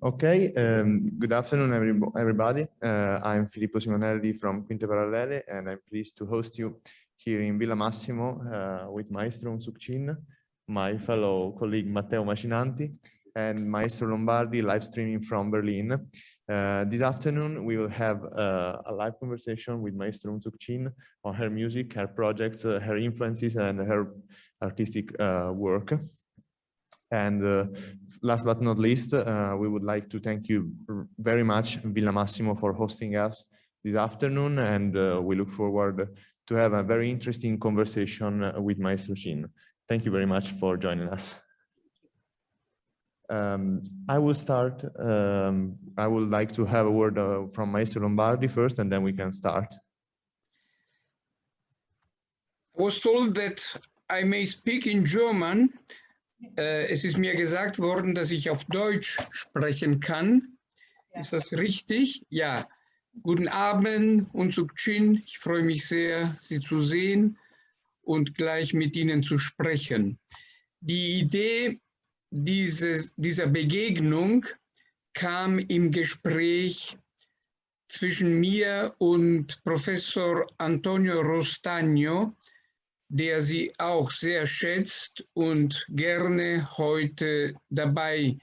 Okay, good afternoon, everybody. I'm Filippo Simonelli from Quinte Parallele, and I'm pleased to host you here in Villa Massimo with Maestro Unsuk, my fellow colleague Matteo Macinanti, and Maestro Lombardi live streaming from Berlin. This afternoon, we will have a live conversation with Maestro Unsuk on her music, her projects, her influences, and her artistic work. And last but not least, we would like to thank you very much, Villa Massimo, for hosting us this afternoon, and we look forward to have a very interesting conversation with Maestro Chin. Thank you very much for joining us. I will start. I would like to have a word from Maestro Lombardi first, and then we can start. I was told that I may speak in German. Es ist mir gesagt worden, dass ich auf Deutsch sprechen kann. Ja. Ist das richtig? Ja. Guten Abend, Unsuk Chin. Ich freue mich sehr, Sie zu sehen und gleich mit Ihnen zu sprechen. Die Idee dieser Begegnung kam im Gespräch zwischen mir und Professor Antonio Rostagno, der Sie auch sehr schätzt und gerne heute dabei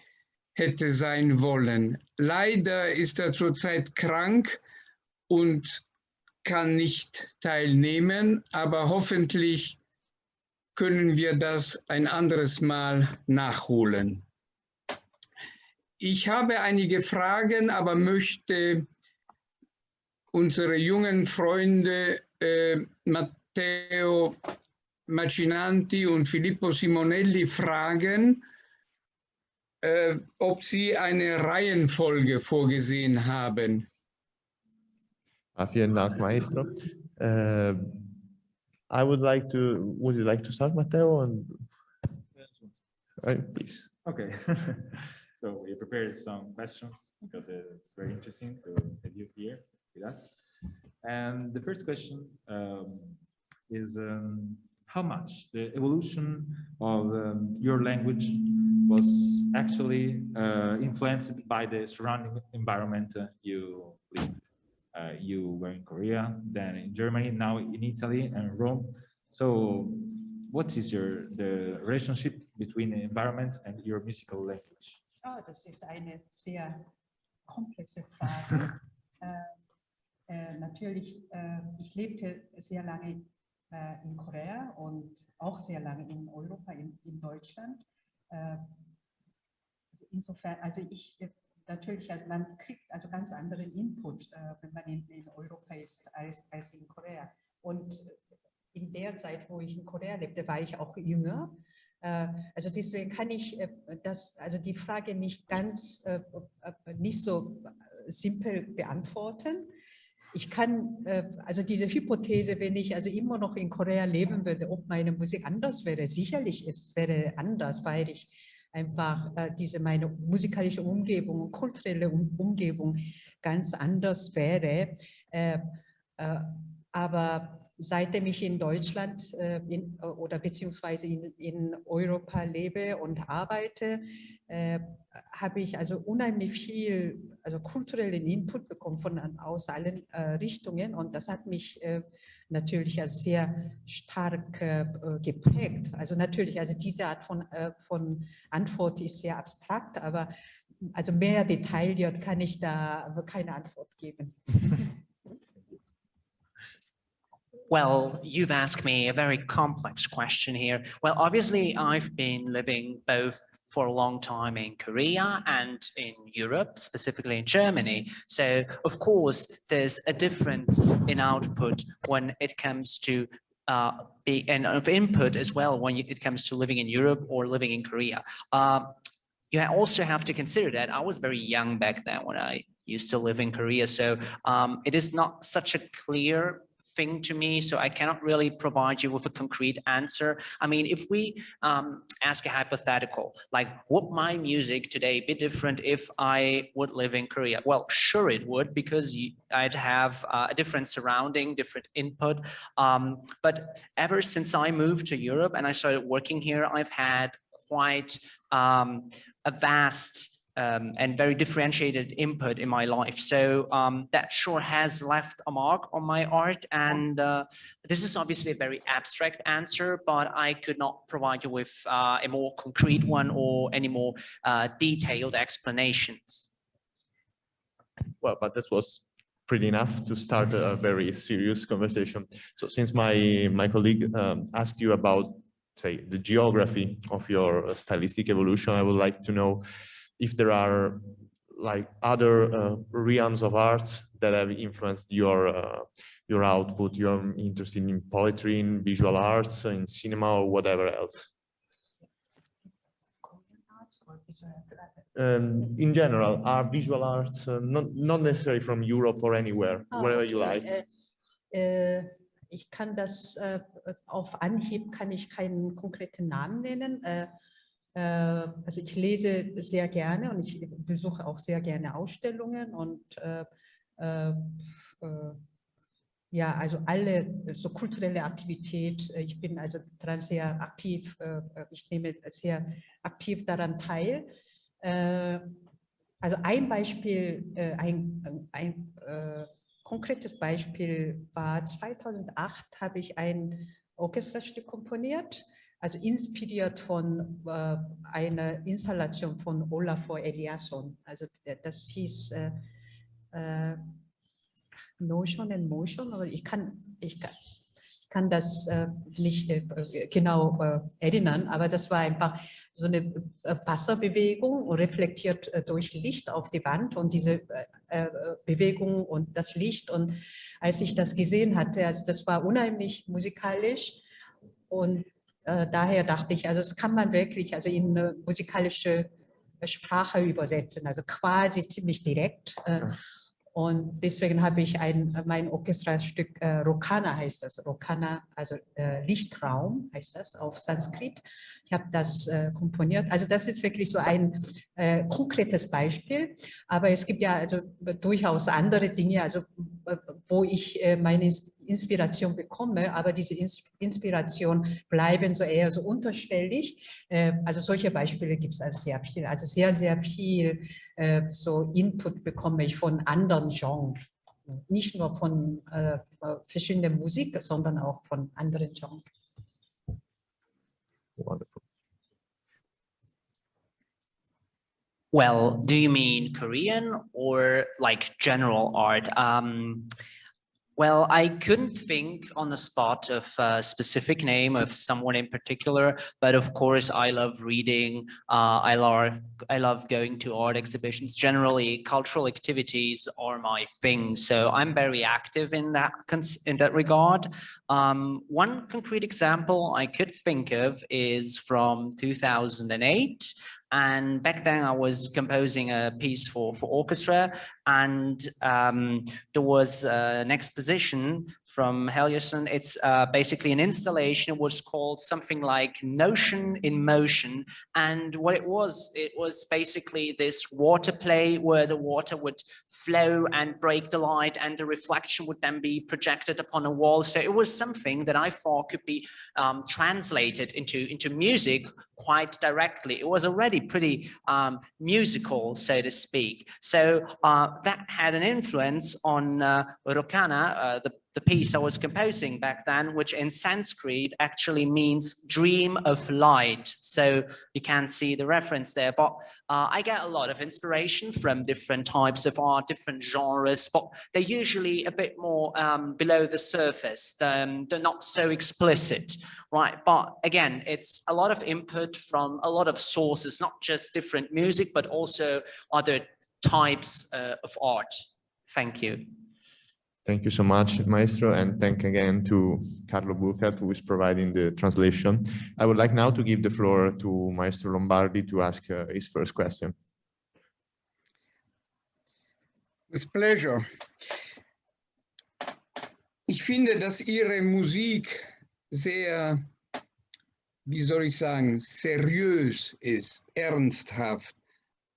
hätte sein wollen. Leider ist er zurzeit krank und kann nicht teilnehmen, aber hoffentlich können wir das ein anderes Mal nachholen. Ich habe einige Fragen, aber möchte unsere jungen Freunde Matteo Macinanti und Filippo Simonelli fragen, ob sie eine Reihenfolge vorgesehen haben. Vielen Dank, Maestro. Would you like to start, Matteo? And... please. Okay. So we prepared some questions because it's very interesting to have you here with us. And the first question is how much the evolution of your language was actually influenced by the surrounding environment you live. You were in Korea, then in Germany, now in Italy and Rome. So what is the relationship between the environment and your musical language? Oh, das ist eine sehr komplexe Frage. Natürlich, ich lebte sehr lange in Korea und auch sehr lange in Europa, in Deutschland. Insofern, natürlich, also man kriegt also ganz anderen Input, wenn man in Europa ist, als in Korea. Und in der Zeit, wo ich in Korea lebte, war ich auch jünger. Also deswegen kann ich die Frage nicht so simpel beantworten. Ich kann also diese Hypothese, wenn ich also immer noch in Korea leben würde, ob meine Musik anders wäre, sicherlich es wäre anders, weil ich einfach meine musikalische Umgebung und kulturelle Umgebung ganz anders wäre. Aber seitdem ich in Deutschland oder beziehungsweise in Europa lebe und arbeite, habe ich also unheimlich viel kulturellen Input bekommen aus allen Richtungen, und das hat mich natürlich sehr stark geprägt. Also natürlich, diese Art von Antwort ist sehr abstrakt, aber also mehr detailliert kann ich da keine Antwort geben. Well, you've asked me a very complex question here. Well, obviously, I've been living both for a long time in Korea and in Europe, specifically in Germany. So, of course, there's a difference in output when it comes to and of input as well when it comes to living in Europe or living in Korea. You also have to consider that I was very young back then when I used to live in Korea. So it is not such a clear thing to me, so I cannot really provide you with a concrete answer. I mean, if we ask a hypothetical, like would my music today be different if I would live in Korea? Well, sure it would, because I'd have a different surrounding, different input. But ever since I moved to Europe and I started working here, I've had quite a vast and very differentiated input in my life. So that sure has left a mark on my art. And this is obviously a very abstract answer, but I could not provide you with a more concrete one or any more detailed explanations. Well, but that was pretty enough to start a very serious conversation. So since my colleague asked you about, say, the geography of your stylistic evolution, I would like to know if there are like other realms of art that have influenced your output. You're interested in poetry, in visual arts, in cinema, or whatever else. In general, are visual arts not necessarily from Europe or anywhere, wherever you like? Ich kann das auf Anhieb kann ich keinen konkreten Namen nennen. Also ich lese sehr gerne und ich besuche auch sehr gerne Ausstellungen und ja, also alle so kulturelle Aktivität. Ich bin also daran sehr aktiv. Ich nehme sehr aktiv daran teil. Also ein Beispiel, ein konkretes Beispiel war 2008 habe ich ein Orchesterstück komponiert, also inspiriert von einer Installation von Olafur Eliasson. Also das hieß Notion and Motion, aber ich kann das nicht genau erinnern, aber das war einfach so eine Wasserbewegung, reflektiert durch Licht auf die Wand und diese Bewegung und das Licht. Und als ich das gesehen hatte, also das war unheimlich musikalisch und daher dachte ich, also das kann man wirklich also in eine musikalische Sprache übersetzen, also quasi ziemlich direkt. Und deswegen habe ich mein Orchestrastück, Rokana heißt das, Rokana, also Lichtraum heißt das auf Sanskrit. Ich habe das komponiert. Also das ist wirklich so ein konkretes Beispiel. Aber es gibt ja also durchaus andere Dinge, also wo ich meine Inspiration bekomme, aber diese Inspiration bleiben so eher so unterschwellig. Also solche Beispiele gibt es also sehr viel. Also sehr, sehr viel so Input bekomme ich von anderen Genres. Nicht nur von verschiedener Musik, sondern auch von anderen Genres. Wonderful. Well, do you mean Korean or like general art? Well, I couldn't think on the spot of a specific name of someone in particular, but of course I love reading. I love going to art exhibitions. Generally, cultural activities are my thing, so I'm very active in that regard. One concrete example I could think of is from 2008. And back then I was composing a piece for orchestra, and there was an exposition from Helgerson. It's basically an installation. It was called something like Notion in Motion. And what it was basically this water play where the water would flow and break the light, and the reflection would then be projected upon a wall. So it was something that I thought could be translated into music quite directly. It was already pretty musical, so to speak. So that had an influence on Rokana, the piece I was composing back then, which in Sanskrit actually means dream of light. So you can see the reference there. But I get a lot of inspiration from different types of art, different genres, but they're usually a bit more below the surface. They're not so explicit, right? But again, it's a lot of input from a lot of sources, not just different music, but also other types of art. Thank you. Thank you so much, Maestro, and thank again to Carlo Burkhardt, who is providing the translation. I would like now to give the floor to Maestro Lombardi to ask his first question. With pleasure. Ich finde, dass Ihre Musik sehr, wie soll ich sagen, seriös ist, ernsthaft,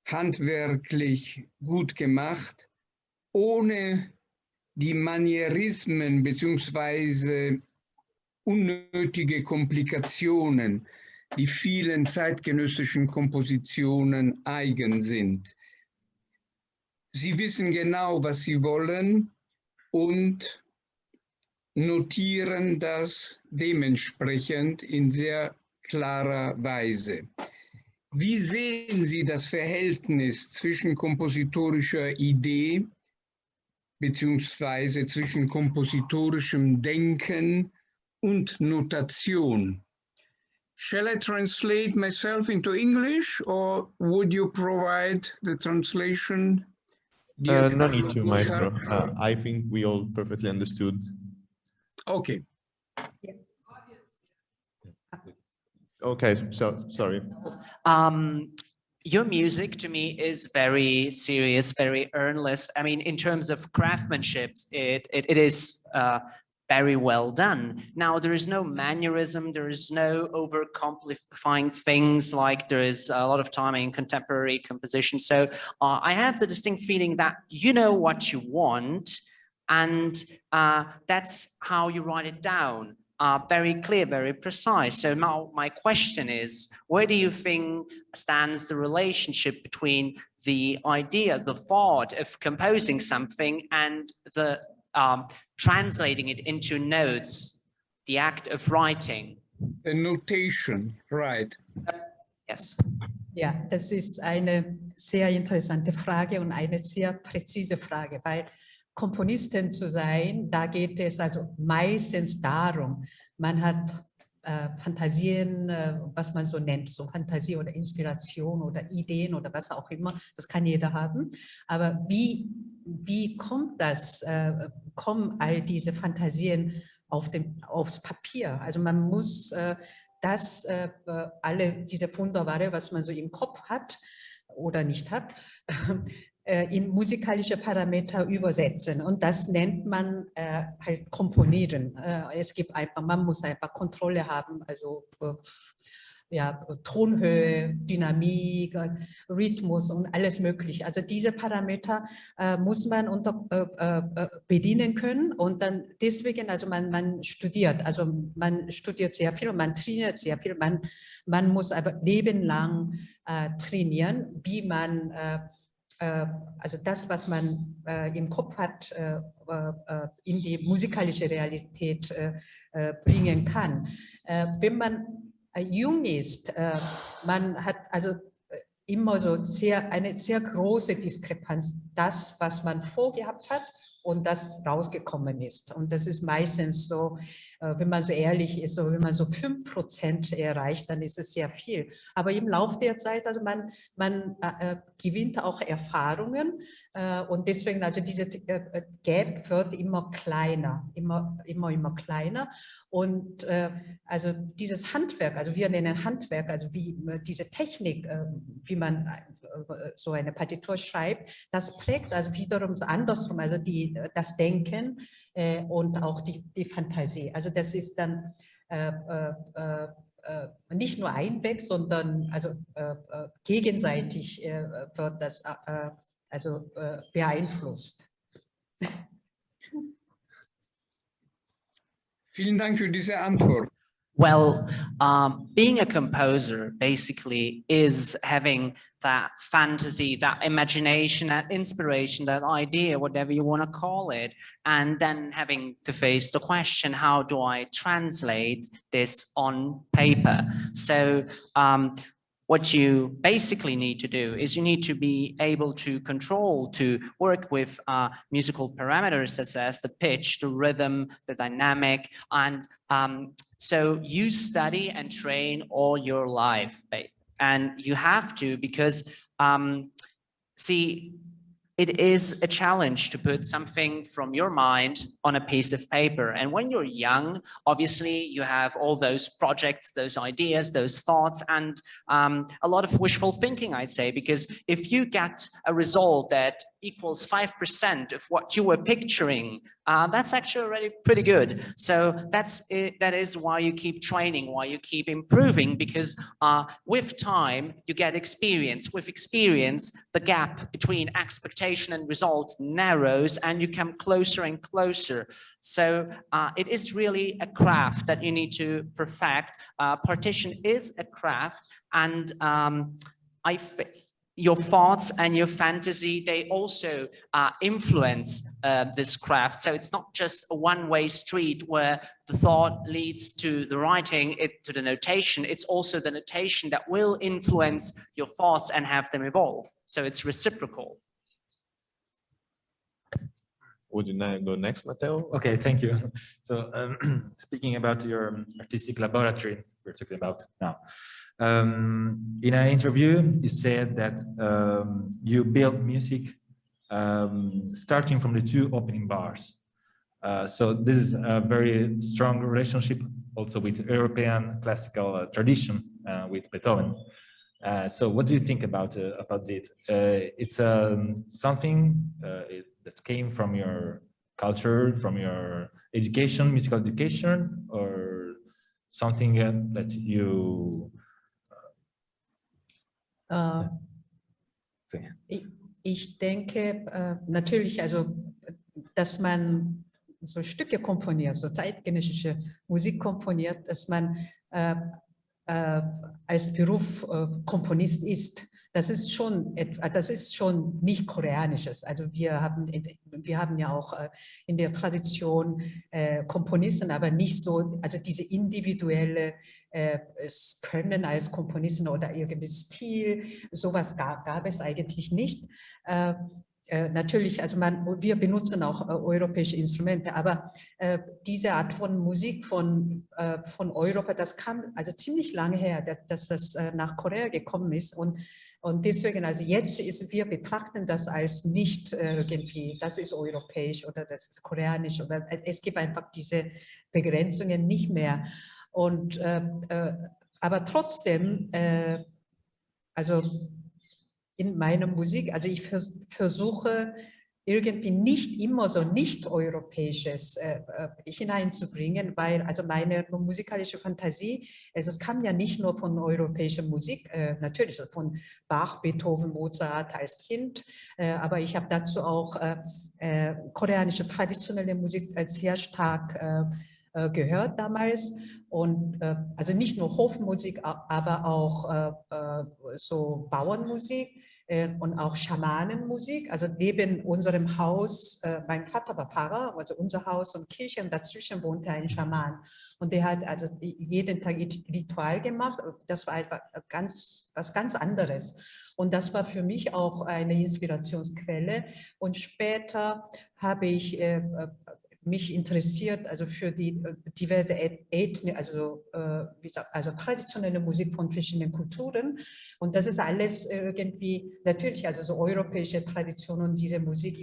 handwerklich gut gemacht, ohne die Manierismen bzw. unnötige Komplikationen, die vielen zeitgenössischen Kompositionen eigen sind. Sie wissen genau, was sie wollen und notieren das dementsprechend in sehr klarer Weise. Wie sehen Sie das Verhältnis zwischen kompositorischer Idee beziehungsweise zwischen kompositorischem Denken und Notation? Shall I translate myself into English, or would you provide the translation? No need to, Maestro. I think we all perfectly understood. Okay. Okay, so sorry. Your music to me is very serious, very earnest. I mean, in terms of craftsmanship, it is very well done. Now, there is no mannerism, there is no overcomplifying things like there is a lot of time in contemporary composition. So I have the distinct feeling that you know what you want, and that's how you write it down. Very clear, very precise. So now my question is, where do you think stands the relationship between the idea, the thought of composing something and the translating it into notes, the act of writing? A notation, right. Yes. Ja, das ist eine sehr interessante Frage und eine sehr präzise Frage, weil Komponistin zu sein, da geht es also meistens darum, man hat Fantasien, was man so nennt, so Fantasie oder Inspiration oder Ideen oder was auch immer, das kann jeder haben, aber wie kommt das, kommen all diese Fantasien aufs Papier? Also man muss alle diese Wunderware, was man so im Kopf hat oder nicht hat, in musikalische Parameter übersetzen, und das nennt man halt Komponieren. Es gibt einfach, man muss einfach Kontrolle haben, also ja, Tonhöhe, Dynamik, Rhythmus und alles mögliche. Also diese Parameter muss man bedienen können, und dann deswegen, also man studiert sehr viel und man trainiert sehr viel. Man muss aber lebenlang trainieren, wie man also das, was man im Kopf hat, in die musikalische Realität bringen kann. Wenn man jung ist, man hat also immer so eine sehr große Diskrepanz, das, was man vorgehabt hat und das rausgekommen ist. Und das ist meistens so, wenn man so ehrlich ist, so, wenn man so 5% erreicht, dann ist es sehr viel. Aber im Laufe der Zeit, also man gewinnt auch Erfahrungen, und deswegen, also diese Gap wird immer kleiner, immer kleiner. Und also dieses Handwerk, also wir nennen Handwerk, also wie diese Technik, wie man so eine Partitur schreibt, das prägt also wiederum so andersrum, also das Denken und auch die Fantasie. Also das ist dann nicht nur ein Weg, sondern also gegenseitig wird das beeinflusst. Vielen Dank für diese Antwort. Well, being a composer basically is having that fantasy, that imagination, that inspiration, that idea, whatever you want to call it, and then having to face the question, how do I translate this on paper? So what you basically need to do is you need to be able to control, to work with musical parameters such as the pitch, the rhythm, the dynamic, and so you study and train all your life, and you have to, because see, it is a challenge to put something from your mind on a piece of paper. And when you're young, obviously you have all those projects, those ideas, those thoughts, and a lot of wishful thinking, I'd say, because if you get a result that equals 5% of what you were picturing, that's actually already pretty good. So that is why you keep training, why you keep improving, because with time you get experience. With experience, the gap between expectation and result narrows and you come closer and closer. So it is really a craft that you need to perfect. Partition is a craft, and your thoughts and your fantasy, they also influence this craft. So it's not just a one-way street where the thought leads to the writing, to the notation. It's also the notation that will influence your thoughts and have them evolve. So it's reciprocal. Would you go next, Matteo? Okay, thank you. So speaking about your artistic laboratory we're talking about now. In an interview, you said that you build music starting from the 2 opening bars. So this is a very strong relationship also with European classical tradition with Beethoven. So what do you think about it? It's something that came from your culture, from your education, musical education, or something that you Ich denke natürlich, also, dass man so Stücke komponiert, so zeitgenössische Musik komponiert, dass man als Beruf Komponist ist. Das ist schon nicht Koreanisches. Also wir haben ja auch in der Tradition Komponisten, aber nicht so, also diese individuelle Können als Komponisten oder irgendwie Stil, sowas gab es eigentlich nicht. Natürlich, also wir benutzen auch europäische Instrumente, aber diese Art von Musik von Europa, das kam also ziemlich lange her, dass das nach Korea gekommen ist, und deswegen, also jetzt wir betrachten das als nicht irgendwie, das ist europäisch oder das ist koreanisch, oder es gibt einfach diese Begrenzungen nicht mehr. Und aber trotzdem, also in meiner Musik, also ich versuche irgendwie nicht immer so nicht-europäisches hineinzubringen, weil also meine musikalische Fantasie, also es kam ja nicht nur von europäischer Musik, natürlich von Bach, Beethoven, Mozart als Kind, aber ich habe dazu auch koreanische traditionelle Musik sehr stark gehört damals. Und also nicht nur Hofmusik, aber auch so Bauernmusik und auch Schamanenmusik. Also neben unserem Haus, mein Vater war Pfarrer, also unser Haus und Kirche, und dazwischen wohnte ein Schaman. Und der hat also jeden Tag Ritual gemacht. Das war einfach was ganz anderes. Und das war für mich auch eine Inspirationsquelle. Und später habe ich mich interessiert, also für die diverse Ethnien, also traditionelle Musik von verschiedenen Kulturen. Und das ist alles irgendwie, natürlich, also so europäische Tradition, und diese Musik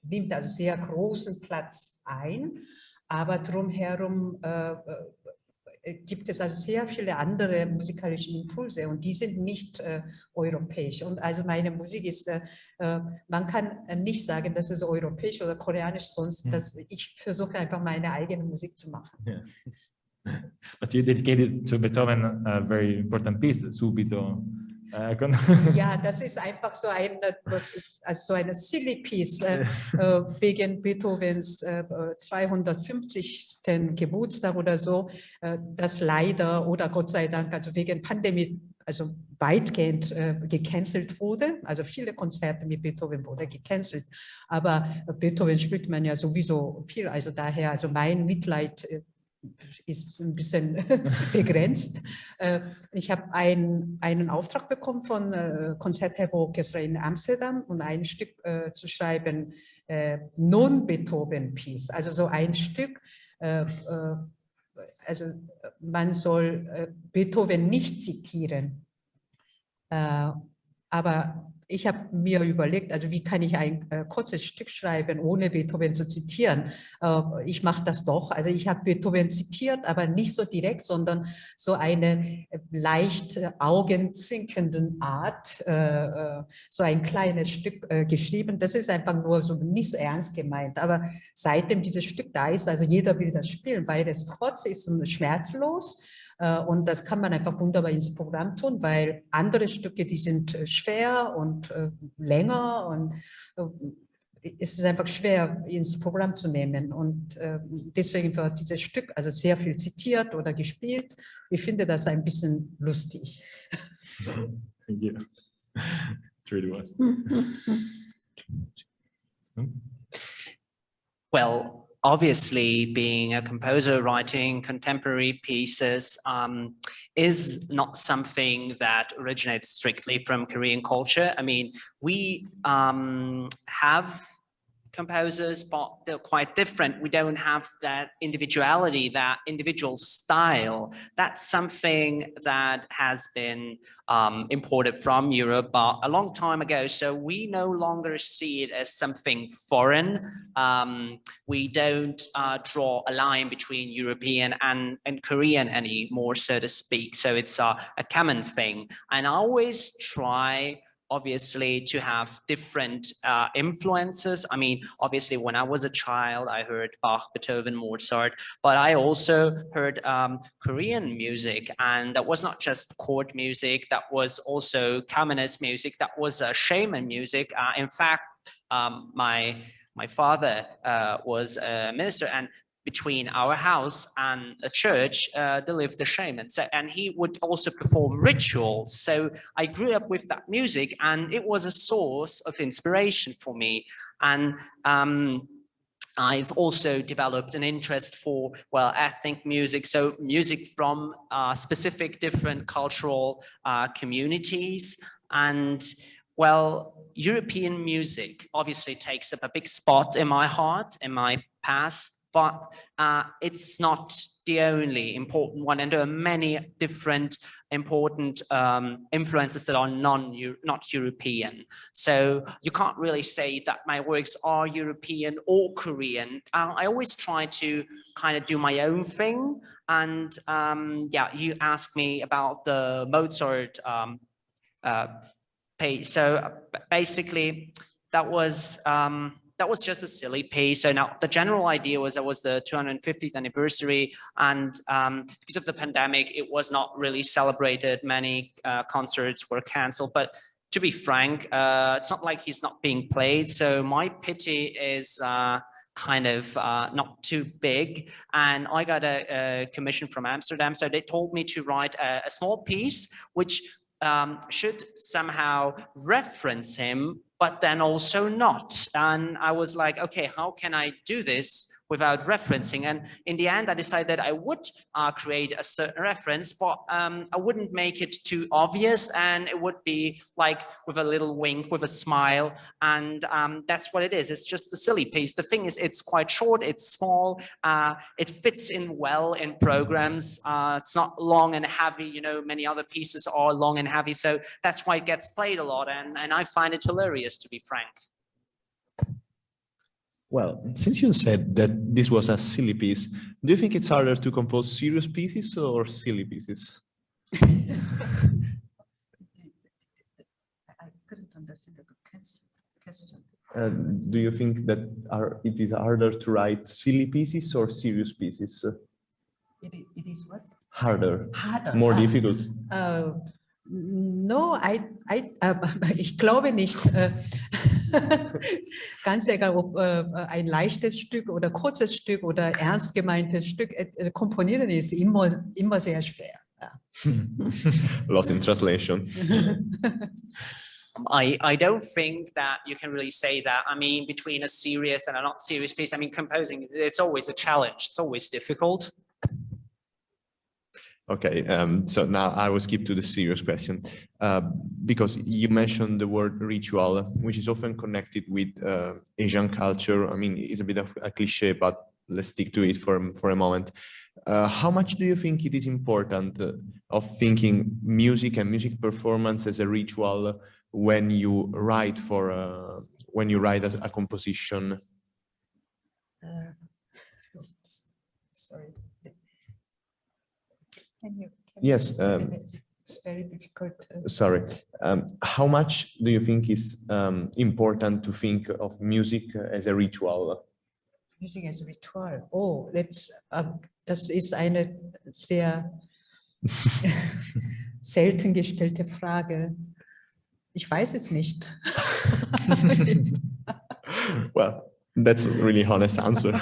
nimmt also sehr großen Platz ein, aber drumherum gibt es also sehr viele andere musikalische Impulse, und die sind nicht europäisch. Und also meine Musik ist, man kann nicht sagen, das ist europäisch oder koreanisch, sonst ich versuche einfach meine eigene Musik zu machen. Yeah. But you dedicated to Beethoven a very important piece, Subito. Ja, das ist einfach so eine silly piece wegen Beethovens 250. Geburtstag oder so, das leider oder Gott sei Dank, also wegen Pandemie, also weitgehend gecancelt wurde. Also viele Konzerte mit Beethoven wurde gecancelt, aber Beethoven spielt man ja sowieso viel, also daher, also mein Mitleid ist ein bisschen begrenzt. Ich habe einen Auftrag bekommen von Concertgebouworchester in Amsterdam, um ein Stück zu schreiben, Non-Beethoven-Piece, also so ein Stück, also man soll Beethoven nicht zitieren, aber ich habe mir überlegt, also wie kann ich ein kurzes Stück schreiben, ohne Beethoven zu zitieren. Ich mache das doch. Also ich habe Beethoven zitiert, aber nicht so direkt, sondern so eine leicht augenzwinkernde Art, so ein kleines Stück geschrieben. Das ist einfach nur so nicht so ernst gemeint. Aber seitdem dieses Stück da ist, also jeder will das spielen, weil es trotz ist und schmerzlos. Und das kann man einfach wunderbar ins Programm tun, weil andere Stücke, die sind schwer und länger und es ist einfach schwer ins Programm zu nehmen. Und deswegen wird dieses Stück also sehr viel zitiert oder gespielt. Ich finde das ein bisschen lustig. Thank you. It really was. Well, obviously, being a composer writing contemporary pieces is not something that originates strictly from Korean culture. I mean, we have composers, but they're quite different. We don't have that individuality, that individual style. That's something that has been imported from Europe a long time ago. So we no longer see it as something foreign. We don't draw a line between European and Korean anymore, so to speak. So it's a common thing. And I always try, obviously, to have different influences. I mean, obviously, when I was a child, I heard Bach, Beethoven, Mozart, but I also heard Korean music, and that was not just court music, that was also communist music, that was shaman music. In fact, my father was a minister, and between our house and a church, there lived a shaman. So, and he would also perform rituals. So I grew up with that music, and it was a source of inspiration for me. And I've also developed an interest for, well, ethnic music. So music from specific different cultural communities. And well, European music obviously takes up a big spot in my heart, in my past, but it's not the only important one, and there are many different important influences that are not European. So you can't really say that my works are European or Korean. I always try to kind of do my own thing. And yeah, you asked me about the Mozart piece. So basically, that was just a silly piece. So now the general idea was that was the 250th anniversary, and because of the pandemic, it was not really celebrated. Many concerts were canceled, but to be frank, it's not like he's not being played. So my pity is kind of not too big, and I got a commission from Amsterdam. So they told me to write a small piece which should somehow reference him, but then also not. And I was like, okay, how can I do this without referencing? And in the end, I decided that I would create a certain reference, but I wouldn't make it too obvious, and it would be like with a little wink, with a smile, and that's what it is. It's just a silly piece. The thing is, it's quite short, it's small, it fits in well in programs. It's not long and heavy, you know, many other pieces are long and heavy, so that's why it gets played a lot, and I find it hilarious, to be frank. Well, since you said that this was a silly piece, do you think it's harder to compose serious pieces or silly pieces? I couldn't understand the question. Do you think that it is harder to write silly pieces or serious pieces? It is what? Harder. Harder. More difficult. No, ich glaube nicht. Ganz egal, ob ein leichtes Stück oder kurzes Stück oder ernst gemeintes Stück, komponieren ist immer sehr schwer. Lost in translation. I don't think that you can really say that. I mean, between a serious and a not serious piece, I mean, composing, it's always a challenge. It's always difficult. Okay, so now I will skip to the serious question, because you mentioned the word ritual, which is often connected with Asian culture. I mean, it's a bit of a cliche, but let's stick to it for a moment. How much do you think it is important of thinking music and music performance as a ritual when you write a composition? Sorry. Yes. It's very difficult. Sorry. How much do you think is important to think of music as a ritual? Music as a ritual. Oh, das ist eine sehr selten gestellte Frage. Ich weiß es nicht. Well, that's a really honest answer.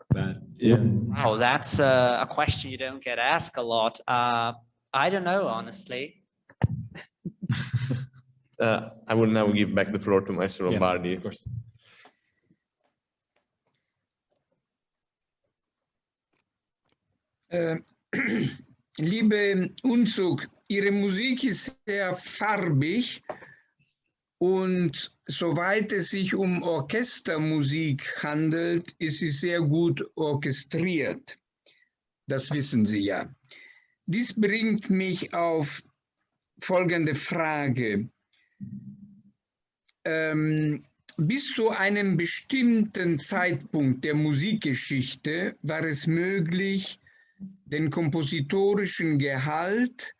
But, yeah. Wow, that's a question you don't get asked a lot. I don't know, honestly. I will now give back the floor to Maestro Lombardi. Of course. Liebe Unsuk, Ihre Musik ist sehr farbig und soweit es sich um Orchestermusik handelt, ist sie sehr gut orchestriert. Das wissen Sie ja. Dies bringt mich auf folgende Frage. Bis zu einem bestimmten Zeitpunkt der Musikgeschichte war es möglich, den kompositorischen Gehalt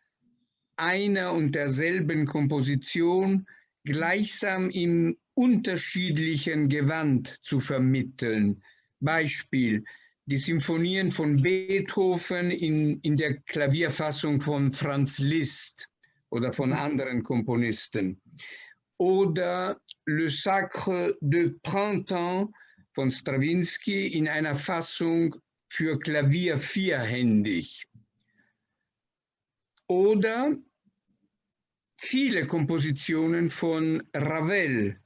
einer und derselben Komposition gleichsam in unterschiedlichen Gewand zu vermitteln. Beispiel, die Symphonien von Beethoven in der Klavierfassung von Franz Liszt oder von anderen Komponisten. Oder Le Sacre de Printemps von Stravinsky in einer Fassung für Klavier vierhändig. Oder viele Kompositionen von Ravel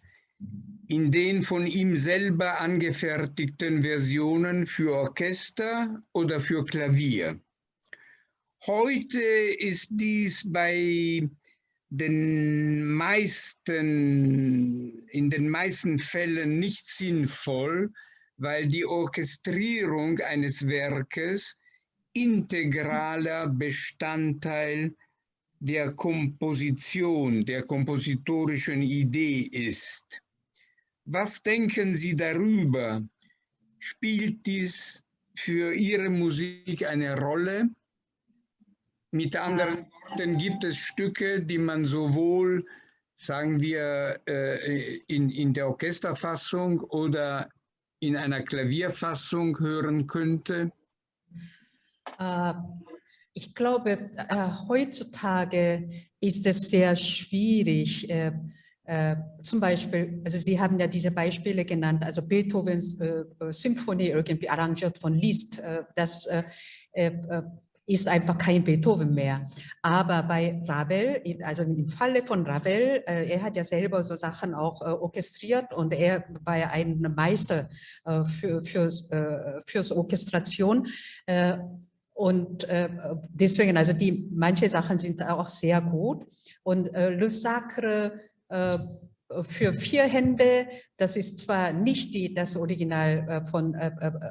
in den von ihm selber angefertigten Versionen für Orchester oder für Klavier. Heute ist dies in den meisten Fällen nicht sinnvoll, weil die Orchestrierung eines Werkes integraler Bestandteil der Komposition, der kompositorischen Idee ist. Was denken Sie darüber? Spielt dies für Ihre Musik eine Rolle? Mit anderen Worten, gibt es Stücke, die man sowohl, sagen wir, in der Orchesterfassung oder in einer Klavierfassung hören könnte? Ich glaube, heutzutage ist es sehr schwierig. Zum Beispiel, also Sie haben ja diese Beispiele genannt, also Beethovens Symphonie irgendwie arrangiert von Liszt, das ist einfach kein Beethoven mehr. Aber bei Ravel, also im Falle von Ravel, er hat ja selber so Sachen auch orchestriert und er war ja ein Meister fürs Orchestration. Und deswegen, also manche Sachen sind auch sehr gut. Und Le Sacre für vier Hände, das ist zwar nicht das Original von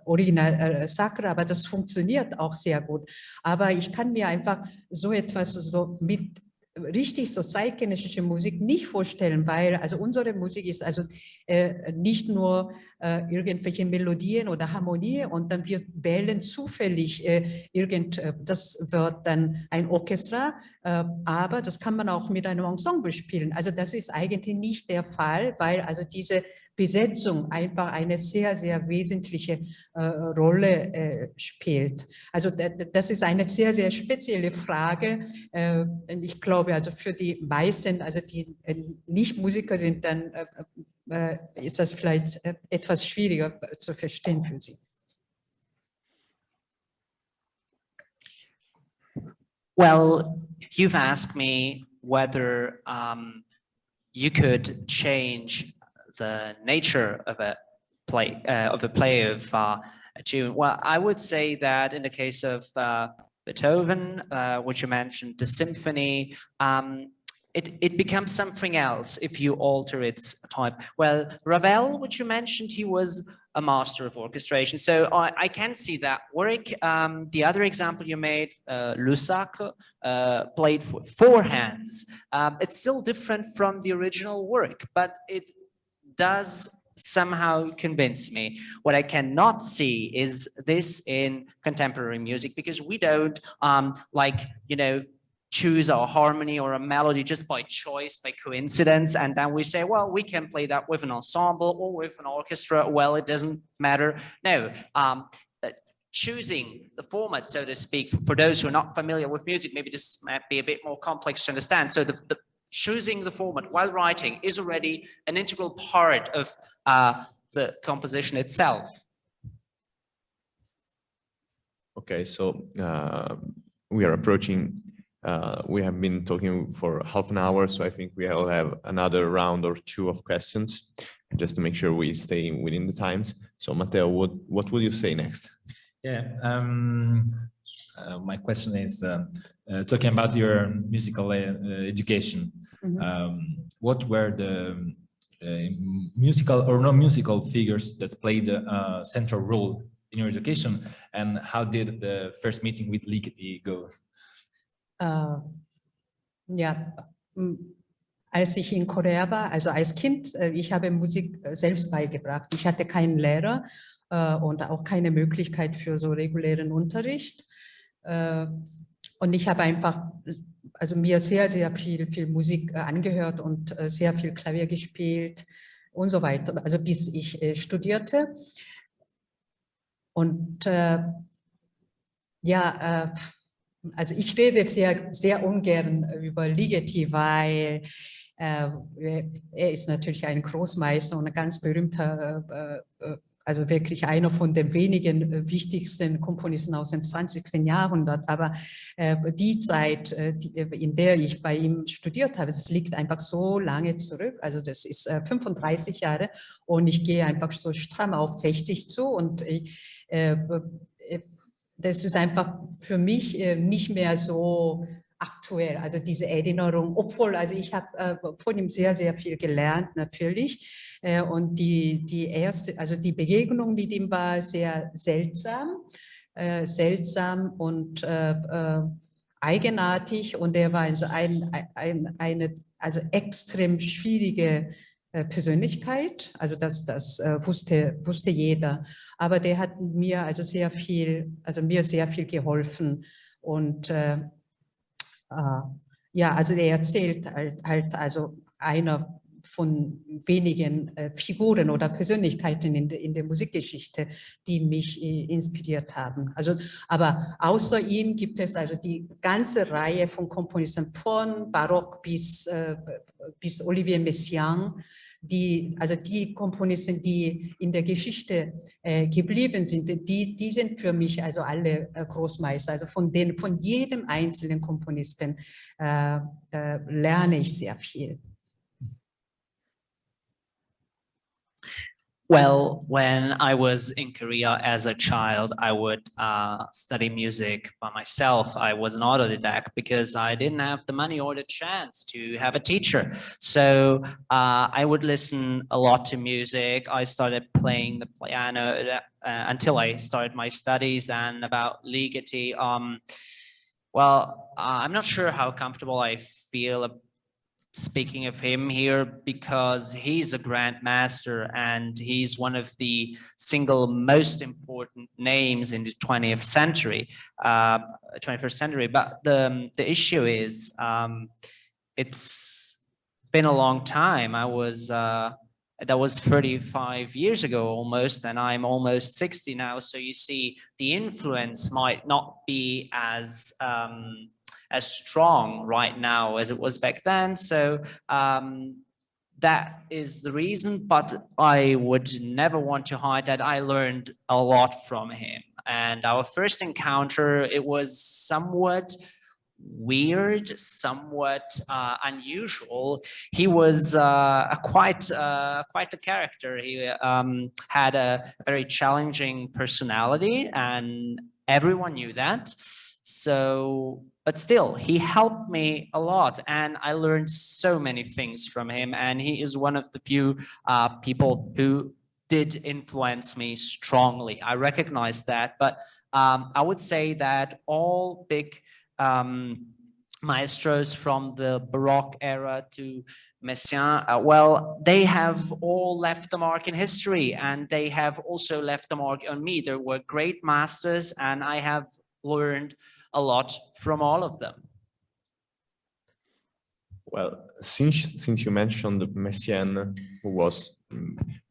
Original Sacre, aber das funktioniert auch sehr gut. Aber ich kann mir einfach so etwas so mit richtig so zeitgenössische Musik nicht vorstellen, weil also unsere Musik ist also nicht nur irgendwelche Melodien oder Harmonie und dann wir wählen zufällig das wird dann ein Orchester, aber das kann man auch mit einem Ensemble spielen. Also das ist eigentlich nicht der Fall, weil also diese Besetzung einfach eine sehr, sehr wesentliche Rolle spielt. Also das ist eine sehr, sehr spezielle Frage. Und ich glaube, also für die meisten, also die Nicht-Musiker sind, dann ist das vielleicht etwas schwieriger zu verstehen für sie. Well, you've asked me whether you could change the nature of a play of a tune. Well, I would say that in the case of Beethoven, which you mentioned, the symphony, it becomes something else if you alter its type. Well, Ravel, which you mentioned, he was a master of orchestration. So I can see that work. The other example you made, Unsuk, played for 4 hands. It's still different from the original work, but it does somehow convince me. What I cannot see is this in contemporary music, because we don't choose a harmony or a melody just by choice, by coincidence, and then we say, well, we can play that with an ensemble or with an orchestra. Well, it doesn't matter. No, choosing the format, so to speak, for those who are not familiar with music, maybe this might be a bit more complex to understand. So the choosing the format while writing is already an integral part of the composition itself. Okay, so we are approaching, we have been talking for half an hour, so I think we will have another round or 2 of questions, just to make sure we stay within the times. So Matteo, what will you say next? Yeah, my question is, talking about your musical education, what were the musical or non-musical figures that played a central role in your education, and how did the first meeting with Ligeti go? Ja, als ich in Korea war, also als Kind, ich habe Musik selbst beigebracht. Ich hatte keinen Lehrer und auch keine Möglichkeit für so regulären Unterricht. Und ich habe einfach, also mir sehr, sehr viel Musik angehört und sehr viel Klavier gespielt und so weiter, also bis ich studierte. Und ja, also ich rede sehr ungern über Ligeti, weil er ist natürlich ein Großmeister und ein ganz berühmter, also wirklich einer von den wenigen wichtigsten Komponisten aus dem 20. Jahrhundert. Aber die Zeit, in der ich bei ihm studiert habe, das liegt einfach so lange zurück. Also das ist 35 Jahre und ich gehe einfach so stramm auf 60 zu und das ist einfach für mich nicht mehr so aktuell, also diese Erinnerung, obwohl, also ich habe von ihm sehr, sehr viel gelernt natürlich und die erste, also die Begegnung mit ihm war sehr seltsam und eigenartig, und er war also eine extrem schwierige Persönlichkeit, also das wusste jeder, aber der hat mir also sehr viel geholfen und ja, also er erzählt halt also einer von wenigen Figuren oder Persönlichkeiten in der Musikgeschichte, die mich inspiriert haben. Also, aber außer ihm gibt es also die ganze Reihe von Komponisten von Barock bis Olivier Messiaen, die Komponisten, die in der Geschichte geblieben sind, die sind für mich also alle Großmeister. Also von jedem einzelnen Komponisten lerne ich sehr viel. Well, when I was in Korea as a child, I would study music by myself. I was an autodidact because I didn't have the money or the chance to have a teacher. So I would listen a lot to music. I started playing the piano until I started my studies. And about Ligeti, well, I'm not sure how comfortable I feel speaking of him here, because he's a grandmaster and he's one of the single most important names in the 21st century. But the issue is, it's been a long time. That was 35 years ago almost, and I'm almost 60 now. So you see, the influence might not be as strong right now as it was back then. So that is the reason, but I would never want to hide that I learned a lot from him. And our first encounter, it was somewhat weird, somewhat unusual. He was quite a character. He had a very challenging personality, and everyone knew that. So, but still, he helped me a lot, and I learned so many things from him. And he is one of the few people who did influence me strongly. I recognize that, but I would say that all big maestros from the Baroque era to Messiaen, well, they have all left the mark in history, and they have also left the mark on me. There were great masters, and I have learned a lot from all of them. Well, since you mentioned Messiaen, who was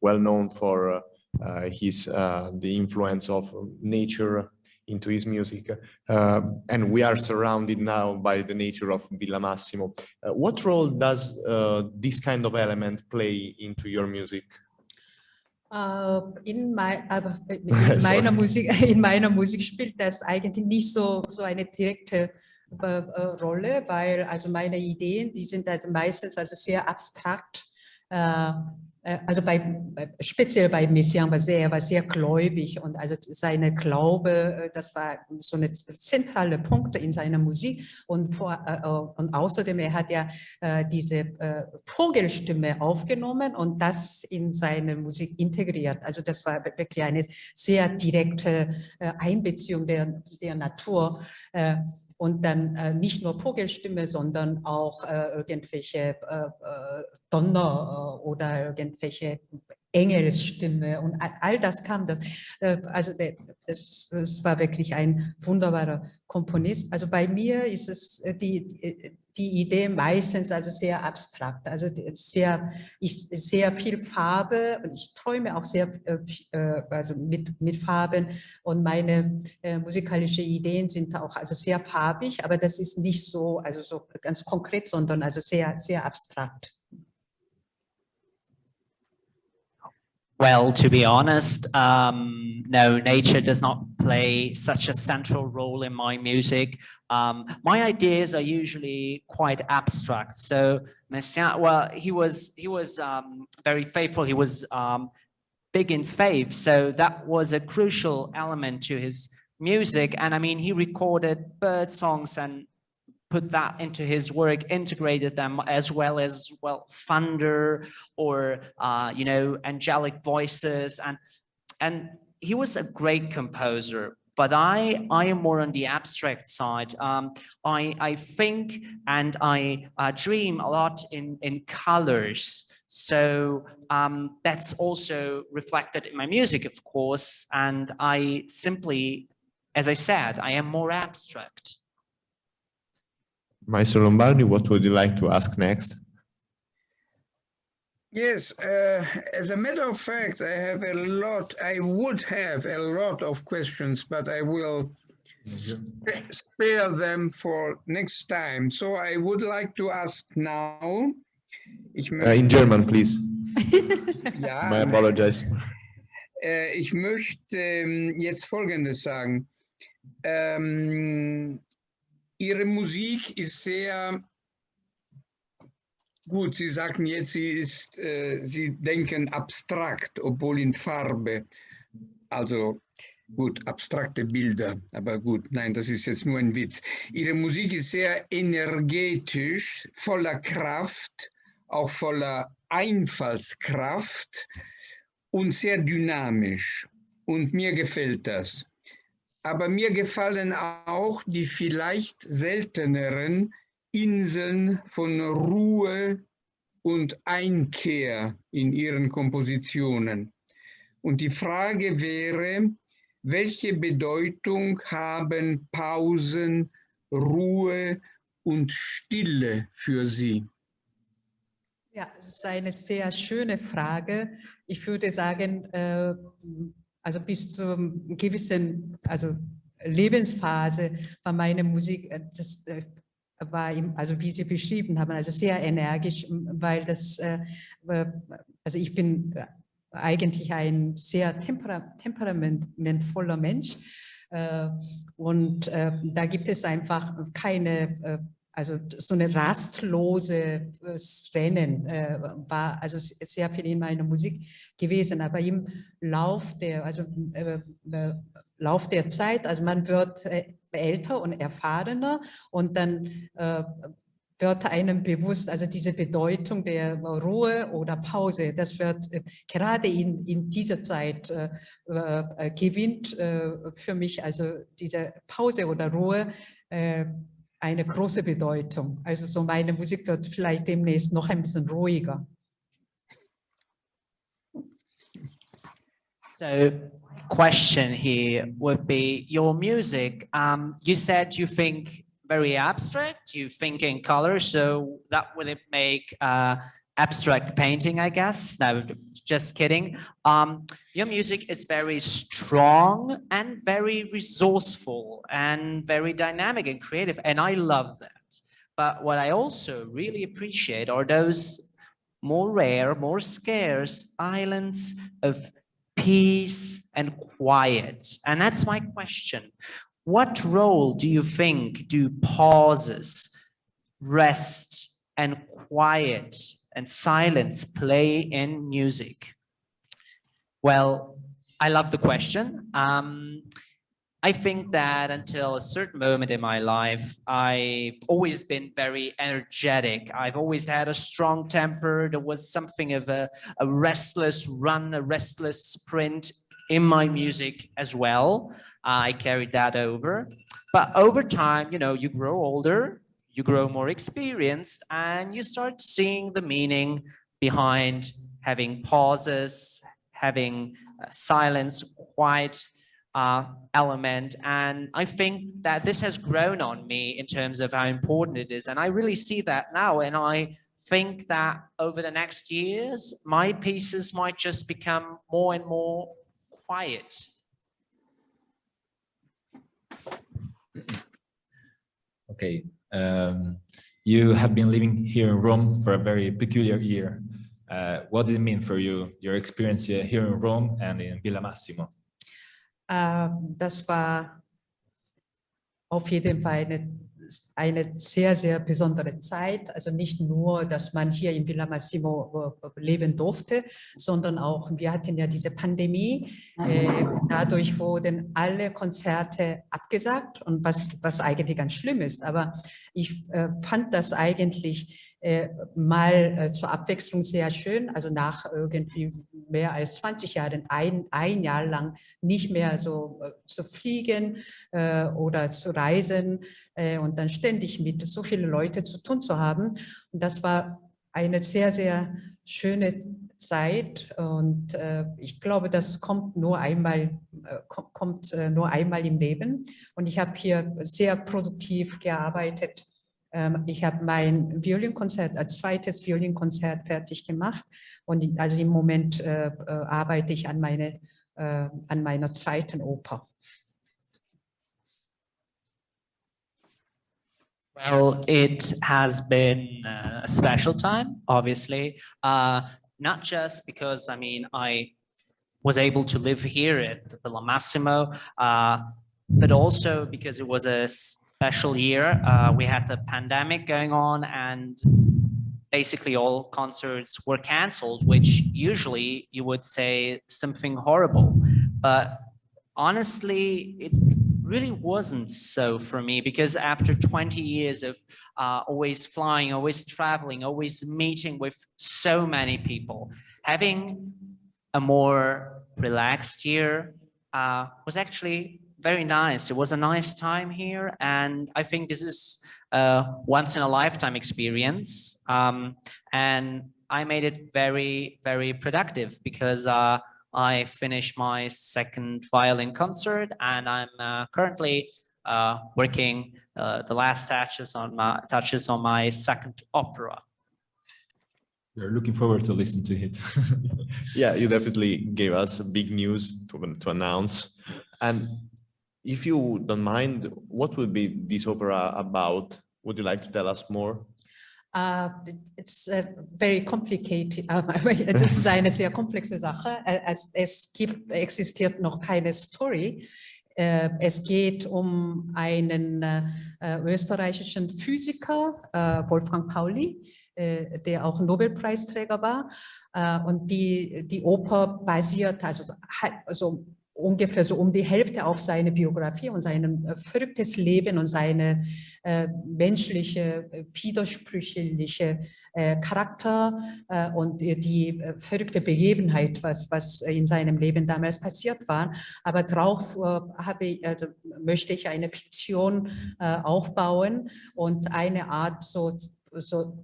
well known for the influence of nature into his music, and we are surrounded now by the nature of Villa Massimo. What role does this kind of element play into your music? In meiner Musik spielt das eigentlich nicht so eine direkte Rolle, weil also meine Ideen, die sind also meistens also sehr abstrakt. Also speziell bei Messiaen war sehr gläubig, und also seine Glaube, das war so eine zentrale Punkt in seiner Musik, und außerdem er hat ja diese Vogelstimme aufgenommen und das in seine Musik integriert. Also das war wirklich eine sehr direkte Einbeziehung der Natur. Und dann nicht nur Vogelstimme, sondern auch irgendwelche Donner oder irgendwelche Engelsstimme, und all das kam. Also das war wirklich ein wunderbarer Komponist. Also bei mir ist es die Idee meistens also sehr abstrakt, also sehr viel Farbe, und ich träume auch sehr also mit Farben, und meine musikalischen Ideen sind auch also sehr farbig, aber das ist nicht so, also so ganz konkret, sondern also sehr, sehr abstrakt. Well, to be honest, no, nature does not play such a central role in my music. My ideas are usually quite abstract. So Messiaen, well, he was very faithful. He was big in faith, so that was a crucial element to his music. And I mean, he recorded bird songs and put that into his work, integrated them, as well as thunder or you know, angelic voices, and he was a great composer. But I am more on the abstract side. I think and I dream a lot in colors. So that's also reflected in my music, of course. And I simply, as I said, I am more abstract. Maestro Lombardi, what would you like to ask next? Yes, as a matter of fact, I would have a lot of questions, but I will spare them for next time. So I would like to ask now. In German, please. Ja, I apologize. Ich möchte jetzt Folgendes sagen. Ihre Musik ist sehr gut. Sie sagten jetzt, Sie denken abstrakt, obwohl in Farbe. Also gut, abstrakte Bilder, aber gut, nein, das ist jetzt nur ein Witz. Ihre Musik ist sehr energetisch, voller Kraft, auch voller Einfallskraft und sehr dynamisch. Und mir gefällt das. Aber mir gefallen auch die vielleicht selteneren Inseln von Ruhe und Einkehr in Ihren Kompositionen. Und die Frage wäre, welche Bedeutung haben Pausen, Ruhe und Stille für Sie? Ja, das ist eine sehr schöne Frage. Ich würde sagen, also bis zu einer gewissen Lebensphase war meine Musik, das war, also wie Sie beschrieben haben, also sehr energisch, weil das, also ich bin eigentlich ein sehr temperamentvoller Mensch, und da gibt es einfach keine, also so eine rastlose Rennen war also sehr viel in meiner Musik gewesen, aber im Lauf der Zeit, also man wird älter und erfahrener, und dann wird einem bewusst, also diese Bedeutung der Ruhe oder Pause, das wird gerade in dieser Zeit gewinnt für mich, also diese Pause oder Ruhe, eine große Bedeutung. Also so meine Musik wird vielleicht demnächst noch ein bisschen ruhiger. So, question here would be your music. You said you think very abstract, you think in color, so that would it make abstract painting, I guess? No, just kidding. Your music is very strong and very resourceful and very dynamic and creative, and I love that. But what I also really appreciate are those more rare, more scarce islands of peace and quiet. And that's my question. What role do you think do pauses, rest, and quiet and silence play in music? Well, I love the question. I think that until a certain moment in my life, I've always been very energetic. I've always had a strong temper. There was something of a restless run, a restless sprint in my music as well. I carried that over. But over time, you know, you grow older, you grow more experienced, and you start seeing the meaning behind having pauses, having silence, quiet element. And I think that this has grown on me in terms of how important it is. And I really see that now. And I think that over the next years, my pieces might just become more and more quiet. Okay. You have been living here in Rome for a very peculiar year. What did it mean for you, your experience here in Rome and in Villa Massimo? Das war auf jeden Fall eine sehr, sehr besondere Zeit. Also nicht nur, dass man hier in Villa Massimo leben durfte, sondern auch, wir hatten ja diese Pandemie. Dadurch wurden alle Konzerte abgesagt, und was eigentlich ganz schlimm ist. Aber ich fand das eigentlich mal zur Abwechslung sehr schön, also nach irgendwie mehr als 20 Jahren, ein Jahr lang nicht mehr so zu fliegen oder zu reisen und dann ständig mit so vielen Leuten zu tun zu haben. Und das war eine sehr, sehr schöne Zeit, und ich glaube, das kommt nur einmal im Leben. Und ich habe hier sehr produktiv gearbeitet. Ich habe mein Violinkonzert als zweites Violinkonzert fertig gemacht, und also im Moment arbeite ich an meiner zweiten Oper. Well, it has been a special time, obviously, not just because, I mean, I was able to live here at Villa Massimo, but also because it was a special year. We had the pandemic going on, and basically all concerts were canceled, which usually you would say something horrible. But honestly, it really wasn't so for me, because after 20 years of always flying, always traveling, always meeting with so many people, having a more relaxed year was actually very nice. It was a nice time here, and I think this is a once-in-a-lifetime experience, and I made it very, very productive, because I finished my second violin concert, and I'm currently working the last touches on my second opera. We're looking forward to listen to it. Yeah, you definitely gave us big news to announce. And if you don't mind, what will be this opera about? Would you like to tell us more? It's very complicated. Es ist eine sehr komplexe Sache. Es existiert noch keine Story. Es geht um einen österreichischen Physiker, Wolfgang Pauli, der auch Nobelpreisträger war. Und die Oper basiert also ungefähr so um die Hälfte auf seine Biografie und sein verrücktes Leben und seine menschliche, widersprüchliche Charakter und die verrückte Begebenheit, was in seinem Leben damals passiert war. Aber darauf möchte ich eine Fiktion aufbauen und eine Art, so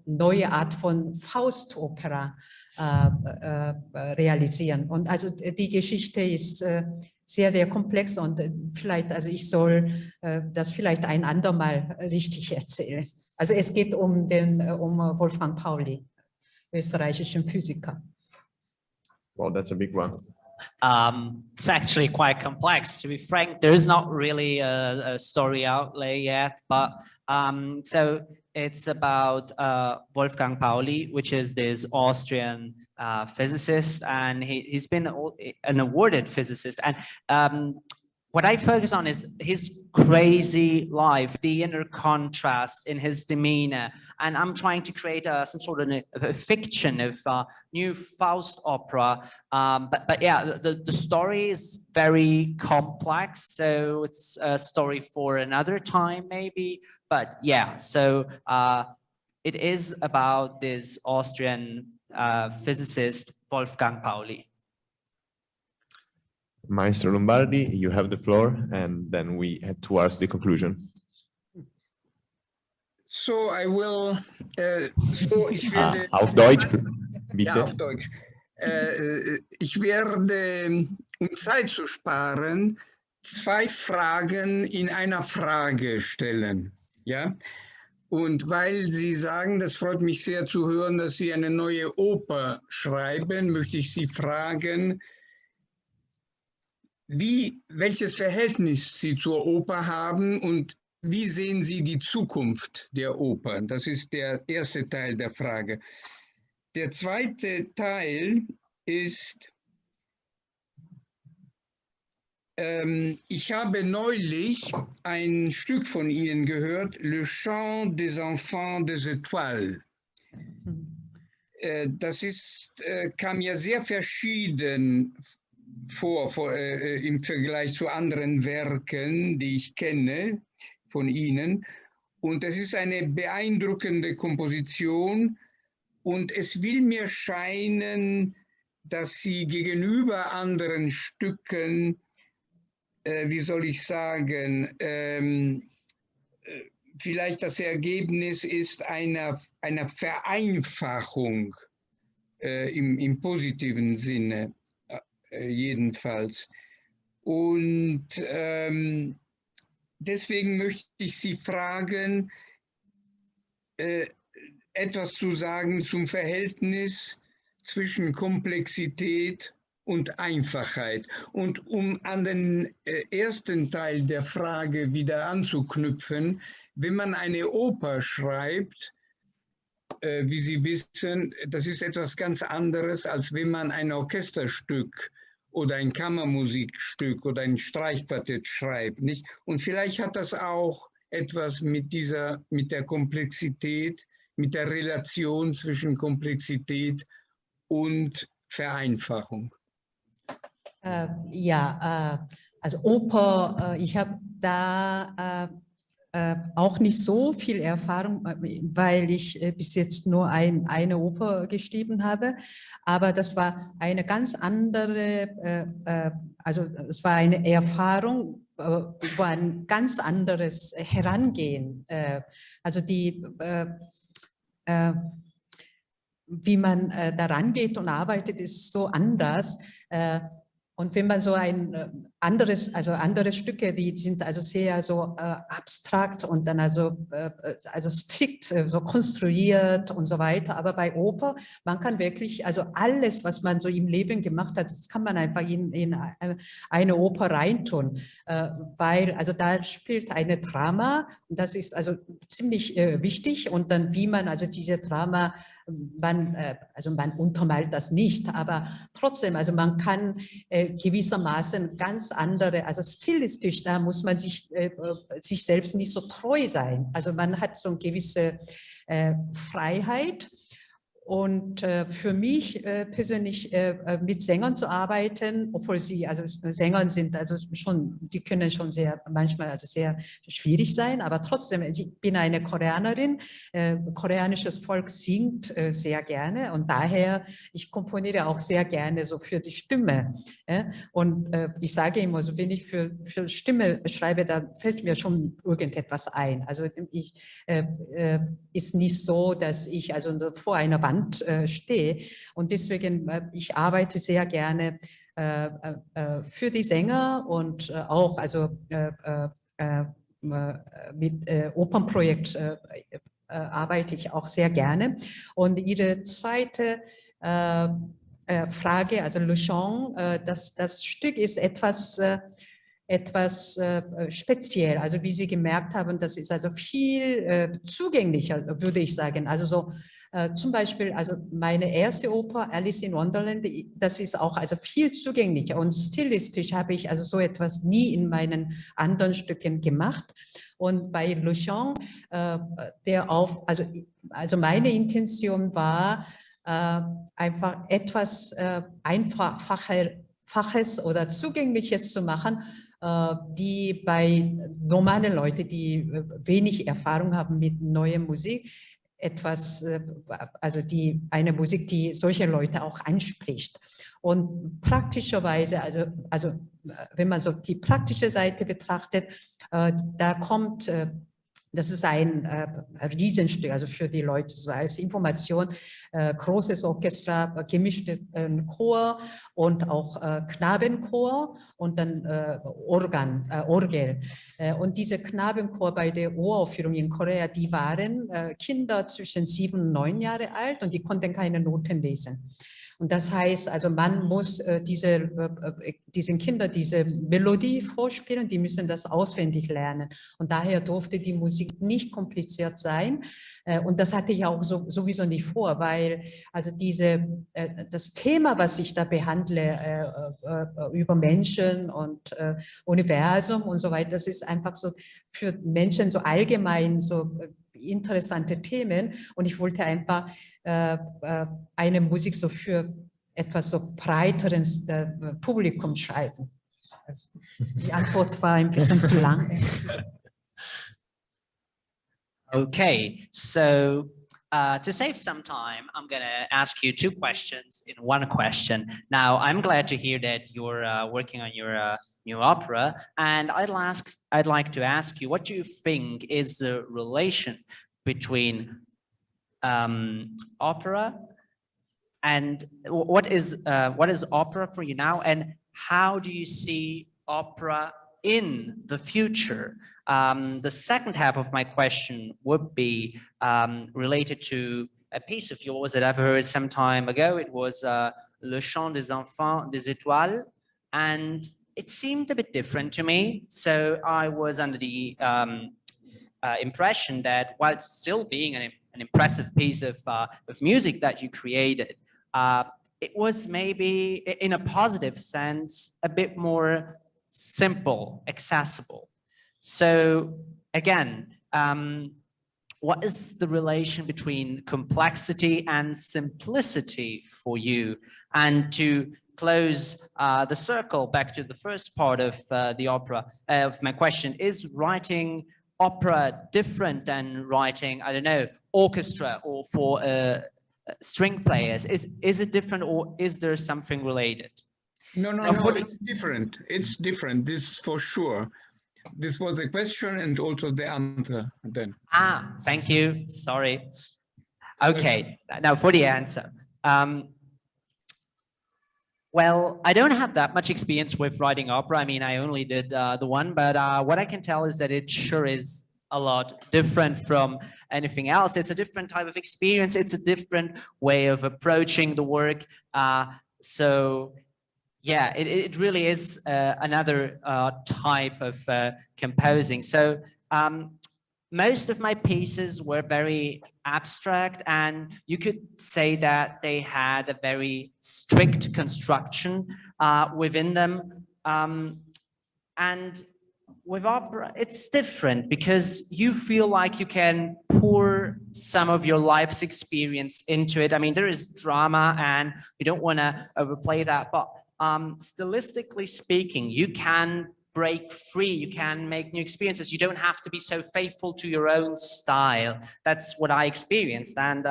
neue Art von Faustopera realisieren. Und also die Geschichte ist sehr, sehr komplex und vielleicht, also ich soll das vielleicht ein andermal richtig erzählen. Also es geht um Wolfgang Pauli, österreichischen Physiker. Wow, that's a big one. It's actually quite complex, to be frank. There's not really a story outlay yet, but so it's about Wolfgang Pauli, which is this Austrian physicist, and he's been an awarded physicist. And what I focus on is his crazy life, the inner contrast in his demeanor. And I'm trying to create some sort of a fiction of new Faust opera. But yeah, the story is very complex. So it's a story for another time, maybe. But yeah, so it is about this Austrian physicist, Wolfgang Pauli. Maestro Lombardi, you have the floor, and then we head towards the conclusion. So I will, ich werde, Auf Deutsch, bitte. ja, auf Deutsch. Ich werde, um Zeit zu sparen, 2 Fragen in einer Frage stellen. Ja? Und weil Sie sagen, das freut mich sehr zu hören, dass Sie eine neue Oper schreiben, möchte ich Sie fragen, welches Verhältnis Sie zur Oper haben und wie sehen Sie die Zukunft der Oper? Das ist der erste Teil der Frage. Der zweite Teil ist, ich habe neulich ein Stück von Ihnen gehört, Le Chant des Enfants des Étoiles. Das kam ja sehr verschieden vor im Vergleich zu anderen Werken, die ich kenne von Ihnen. Und es ist eine beeindruckende Komposition und es will mir scheinen, dass Sie gegenüber anderen Stücken, wie soll ich sagen, vielleicht das Ergebnis ist einer Vereinfachung im positiven Sinne. Jedenfalls. Und deswegen möchte ich Sie fragen, etwas zu sagen zum Verhältnis zwischen Komplexität und Einfachheit. Und um an den ersten Teil der Frage wieder anzuknüpfen, wenn man eine Oper schreibt, wie Sie wissen, das ist etwas ganz anderes, als wenn man ein Orchesterstück oder ein Kammermusikstück oder ein Streichquartett schreibt, nicht? Und vielleicht hat das auch etwas mit der Komplexität, mit der Relation zwischen Komplexität und Vereinfachung. Also Oper, ich habe da auch nicht so viel Erfahrung, weil ich bis jetzt nur eine Oper geschrieben habe, aber das war eine ganz andere, also es war eine Erfahrung, war ein ganz anderes Herangehen, also wie man daran geht und arbeitet, ist so anders. Und wenn man so andere Stücke, die sind also sehr so abstrakt und dann also strikt so konstruiert und so weiter. Aber bei Oper, man kann wirklich, also alles, was man so im Leben gemacht hat, das kann man einfach in eine Oper reintun, weil also da spielt eine Drama und das ist also ziemlich wichtig und dann wie man also diese Drama, man untermalt das nicht, aber trotzdem, also man kann gewissermaßen ganz andere, also stilistisch, da muss man sich selbst nicht so treu sein. Also man hat so eine gewisse Freiheit Und für mich persönlich mit Sängern zu arbeiten, obwohl sie also Sänger sind, also schon, die können schon manchmal also sehr schwierig sein, aber trotzdem, ich bin eine Koreanerin, koreanisches Volk singt sehr gerne und daher, ich komponiere auch sehr gerne so für die Stimme. Und ich sage immer, so wenn ich für Stimme schreibe, da fällt mir schon irgendetwas ein. Also ist nicht so, dass ich also vor einer Wand stehe. Und deswegen, ich arbeite sehr gerne für die Sänger und auch also mit Opernprojekt arbeite ich auch sehr gerne. Und Ihre zweite Frage, also Le Chant, das Stück ist etwas speziell. Also wie Sie gemerkt haben, das ist also viel zugänglicher, würde ich sagen. Also so zum Beispiel, also meine erste Oper, Alice in Wonderland, das ist auch also viel zugänglicher und stilistisch habe ich also so etwas nie in meinen anderen Stücken gemacht. Und bei Le Chant, also meine Intention war, einfach etwas Einfaches oder Zugängliches zu machen, die bei normalen Leuten, die wenig Erfahrung haben mit neuer Musik, also eine Musik, die solche Leute auch anspricht. Und praktischerweise, also wenn man so die praktische Seite betrachtet, da kommt, das ist ein Riesenstück, also für die Leute, so als Information, großes Orchester, gemischtes Chor und auch Knabenchor und dann Orgel. Und diese Knabenchor bei der Uraufführung in Korea, die waren Kinder zwischen 7 und 9 Jahre alt und die konnten keine Noten lesen. Und das heißt, also man muss diesen Kindern diese Melodie vorspielen, die müssen das auswendig lernen. Und daher durfte die Musik nicht kompliziert sein. Und das hatte ich auch sowieso nicht vor, weil also das Thema, was ich da behandle, über Menschen und Universum und so weiter, das ist einfach so für Menschen so allgemein so interessante Themen. Und ich wollte einfach eine Musik so für etwas so breiteres Publikum schreiben. Also die Antwort war ein bisschen zu lang. Okay, so to save some time, I'm going to ask you 2 questions in one question. Now, I'm glad to hear that you're working on your new opera, and I'd like to ask you, what do you think is the relation between opera and what is opera for you now, and how do you see opera in the future? The second half of my question would be related to a piece of yours that I've heard some time ago. It was Le Chant des Enfants des Étoiles, and it seemed a bit different to me. So I was under the impression that while it's still being an impressive piece of music that you created, it was maybe, in a positive sense, a bit more simple, accessible. So again, what is the relation between complexity and simplicity for you? And to close the circle back to the first part of the opera, of my question, is writing opera different than writing, I don't know, orchestra or for string players? Is it different, or is there something related? No, it's different. It's different, this for sure. This was a question and also the answer then. Thank you, sorry. Okay, now for the answer. Well, I don't have that much experience with writing opera. I mean, I only did the one, but what I can tell is that it sure is a lot different from anything else. It's a different type of experience. It's a different way of approaching the work. So yeah, it really is another type of composing. So most of my pieces were very abstract, and you could say that they had a very strict construction within them. And with opera, it's different because you feel like you can pour some of your life's experience into it. I mean, there is drama and you don't want to overplay that, but stylistically speaking, you can break free, you can make new experiences. You don't have to be so faithful to your own style. That's what I experienced. And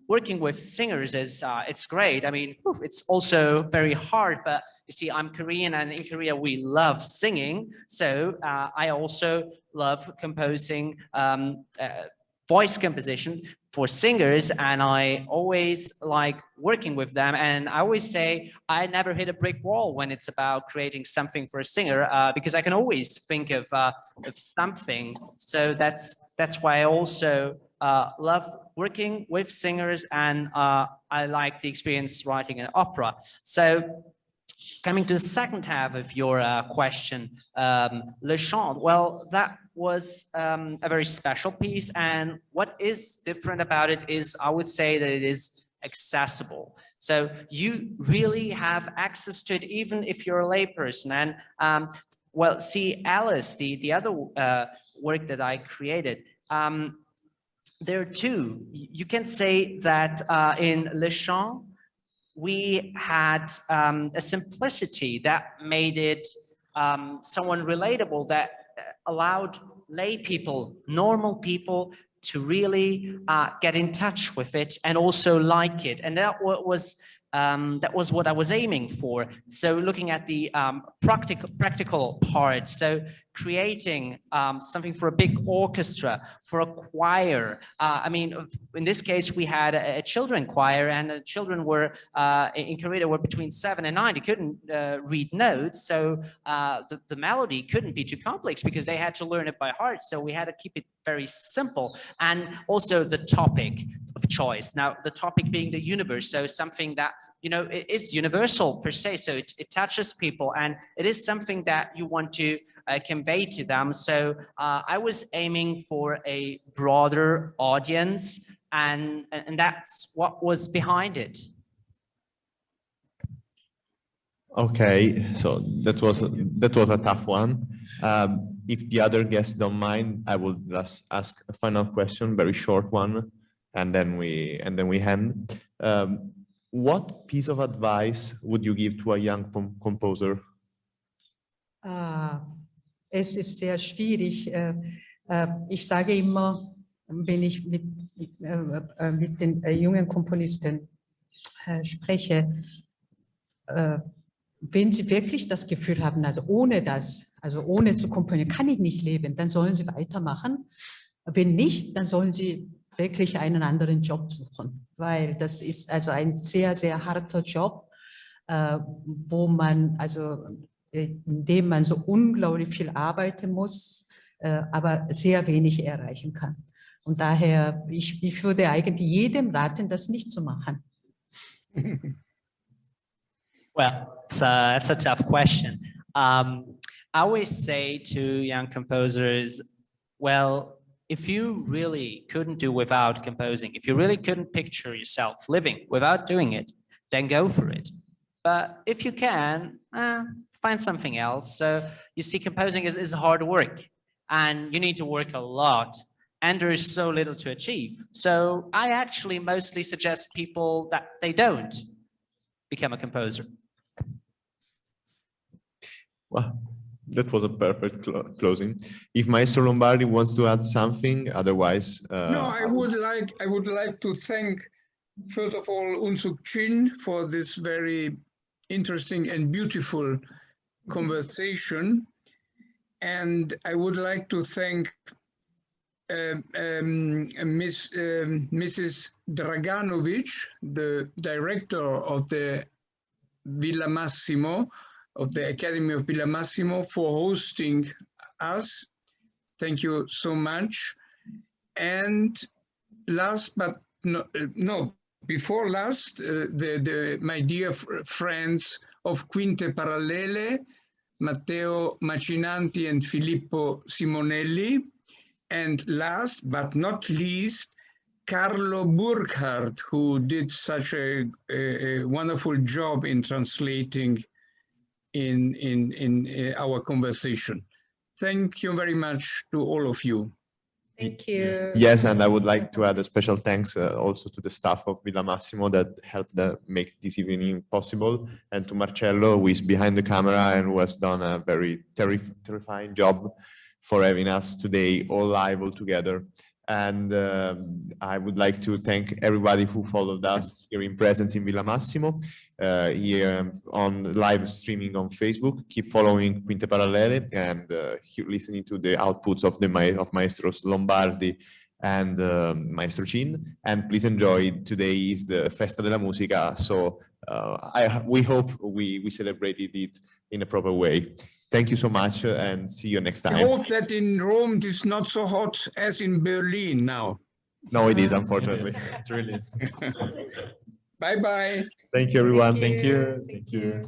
working with singers is, it's great. I mean, it's also very hard, but you see, I'm Korean, and in Korea, we love singing. So I also love composing voice composition for singers, and I always like working with them. And I always say I never hit a brick wall when it's about creating something for a singer, because I can always think of something. So that's why I also love working with singers, and I like the experience writing an opera. So coming to the second half of your question, Le Chant, well, that was a very special piece. And what is different about it is, I would say that it is accessible. So you really have access to it, even if you're a layperson. And well, see, Alice, the other work that I created, there too, you can say that in Le Chant, we had a simplicity that made it someone relatable, that allowed lay people, normal people, to really get in touch with it and also like it. And that was what I was aiming for. So looking at the practical part, so creating something for a big orchestra, for a choir. I mean, in this case, we had a children choir, and the children were, in Korea, were between 7 and 9. They couldn't read notes, so the melody couldn't be too complex because they had to learn it by heart. So we had to keep it very simple. And also the topic of choice. Now, the topic being the universe, so something that, you know, it is universal per se, so it touches people, and it is something that you want to convey to them. So I was aiming for a broader audience, and that's what was behind it. Okay, so that was a tough one. If the other guests don't mind, I will just ask a final question, very short one, and then we end. What piece of advice would you give to a young composer? Es ist sehr schwierig. Ich sage immer, wenn ich mit den jungen Komponisten spreche, wenn sie wirklich das Gefühl haben, also ohne zu komponieren, kann ich nicht leben, dann sollen sie weitermachen. Wenn nicht, dann sollen sie wirklich einen anderen Job suchen, weil das ist also ein sehr, sehr harter Job, wo man, also in dem man so unglaublich viel arbeiten muss, aber sehr wenig erreichen kann. Und daher, ich würde eigentlich jedem raten, das nicht zu machen. Well, that's a tough question. I always say to young composers, well, if you really couldn't do without composing, if you really couldn't picture yourself living without doing it, then go for it. But if you can, find something else. So you see, composing is hard work, and you need to work a lot, and there is so little to achieve. So I actually mostly suggest people that they don't become a composer. Well, that was a perfect closing. If Maestro Lombardi wants to add something, otherwise... No, I would like to thank, first of all, Unsuk C.I.R.I.M for this very interesting and beautiful conversation. And I would like to thank Mrs. Draganovic, the director of the Villa Massimo, of the Academy of Villa Massimo, for hosting us. Thank you so much. And last but before last, my dear friends of Quinte Parallele, Matteo Macinanti and Filippo Simonelli. And last but not least, Carlo Burkhardt, who did such a wonderful job in translating in our conversation. Thank you very much to all of you. Thank you. Yes, and I would like to add a special thanks also to the staff of Villa Massimo that helped make this evening possible, and to Marcello, who is behind the camera and who has done a very terrifying job for having us today all live, all together. And I would like to thank everybody who followed us here in presence in Villa Massimo, here on live streaming on Facebook. Keep following Quinte Parallele and keep listening to the outputs of Maestros Lombardi and Maestro C.I.R.I.M. And please enjoy, today is the Festa della Musica, so we hope we celebrated it in a proper way. Thank you so much and see you next time. I hope that in Rome it is not so hot as in Berlin now. No, it is, unfortunately. It really is. Bye-bye. Thank you, everyone. Thank you. Thank you.